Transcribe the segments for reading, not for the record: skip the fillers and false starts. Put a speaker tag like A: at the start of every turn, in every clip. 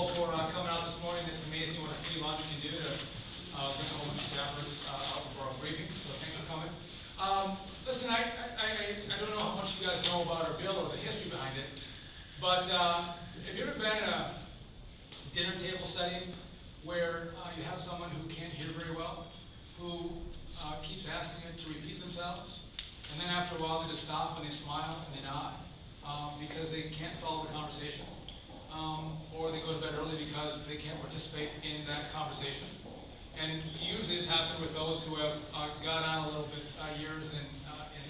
A: all for coming out this morning. It's amazing what a free lunch can do to bring a whole bunch of staffers out for our briefing. So thanks for coming. Listen, I don't know how much you guys know about our bill or the history behind it, but have you ever been in a dinner table setting where you have someone who can't hear very well, who keeps asking it to repeat themselves, and then after a while they just stop and they smile and they nod because they can't follow the conversation, or they go to bed early because they can't participate in that conversation. And usually it's happened with those who have got on a little bit years in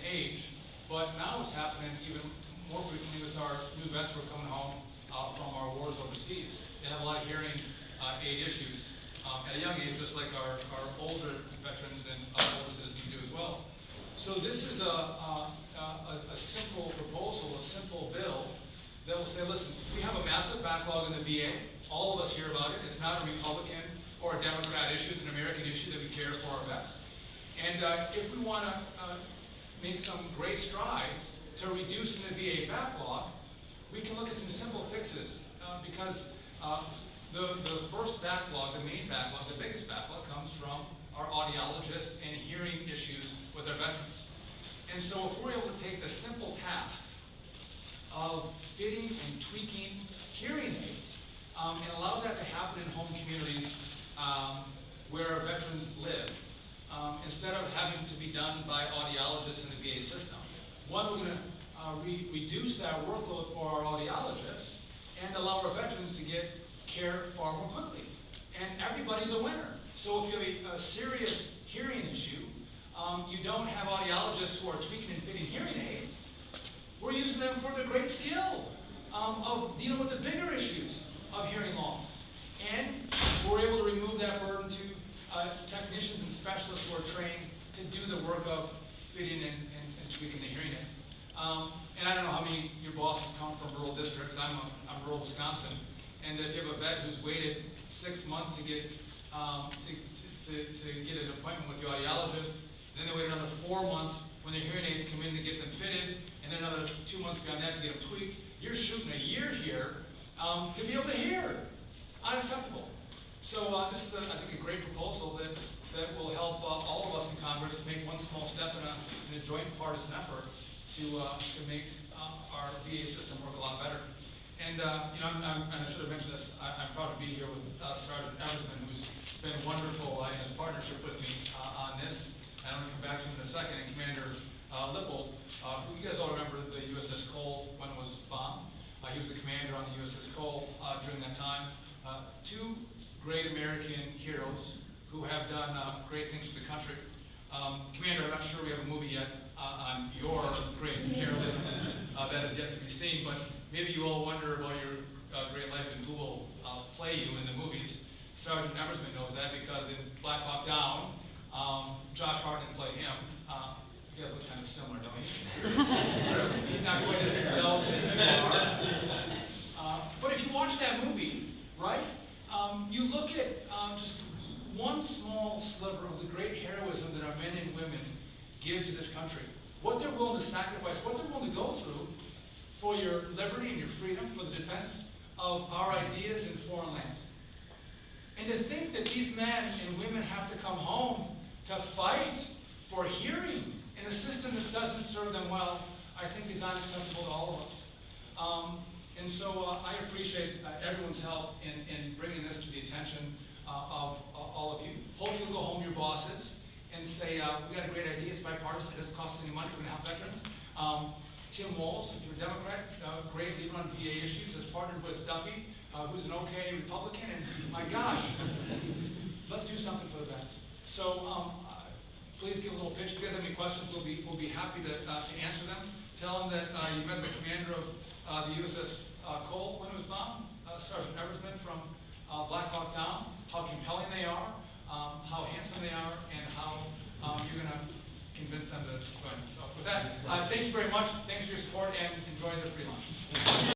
A: age, but now it's happening even more frequently with our new vets who are coming home from our wars overseas. They have a lot of hearing aid issues at a young age, just like our older veterans and older citizens do as well. So this is a simple proposal, a simple bill that will say, listen, we have a massive backlog in the VA. All of us hear about it. It's not a Republican or a Democrat issue. It's an American issue that we care for our vets. And if we want to make some great strides to reducing the VA backlog, we can look at some simple fixes because the first backlog, the main backlog, the biggest backlog comes from our audiologists and hearing issues with our veterans. And so if we're able to take the simple tasks of fitting and tweaking hearing aids and allow that to happen in home communities where our veterans live, instead of having to be done by audiologists in the VA system. One, we're going to reduce that workload for our audiologists and allow our veterans to get care far more quickly. And everybody's a winner. So if you have a serious hearing issue, you don't have audiologists who are tweaking and fitting hearing aids. We're using them for the great skill of dealing with the bigger issues of hearing loss. And we're able to remove that burden to technicians and specialists who are trained to do the work of fitting and tweaking the hearing aid. And I don't know how many of your bosses come from rural districts. I'm rural Wisconsin. And if you have a vet who's waited 6 months to get to get an appointment with the audiologist, and then they wait another 4 months when their hearing aids come in to get them fitted, and then another 2 months beyond that to get them tweaked, you're shooting a year here to be able to hear. Unacceptable. So this is, I think, a great proposal that will help all of us in Congress make one small step in a joint partisan effort to make our VA system work a lot better. And you know, and I should have mentioned this. I'm proud to be here with Sergeant Eversman, who's been wonderful in his partnership with me on this. And I'm going to come back to him in a second. And Commander Lippold, who you guys all remember the USS Cole when it was bombed. He was the commander on the USS Cole during that time. Two great American heroes who have done great things for the country. Commander, I'm not sure we have a movie yet on your great heroism that is yet to be seen, but maybe you all wonder about your great life and who will play you in the movies. Sergeant Eversman knows that because in Black Hawk Down, Josh Hartnett played him. You guys look kind of similar, don't you? He's not quite as svelte as you are. But if you watch that movie, right, you look at just one small sliver of the great heroism that our men and women give to this country. What they're willing to sacrifice, what they're willing to go through for your liberty and your freedom, for the defense of our ideas in foreign lands. And to think that these men and women have to come home to fight for hearing in a system that doesn't serve them well, I think is unacceptable to all of us. And so I appreciate everyone's help in bringing this to the attention of all of you. Hopefully you'll go home to your bosses and say, we got a great idea, it's bipartisan, it doesn't cost us any money, we're going to help veterans. Tim Walz, if you're a Democrat, great leader on VA issues, has partnered with Duffy, who's an okay Republican, and my gosh, let's do something for the vets. So please give a little pitch. If you guys have any questions, we'll be happy to answer them. Tell them that you met the commander of the USS Cole when it was bombed, Sergeant Eversman from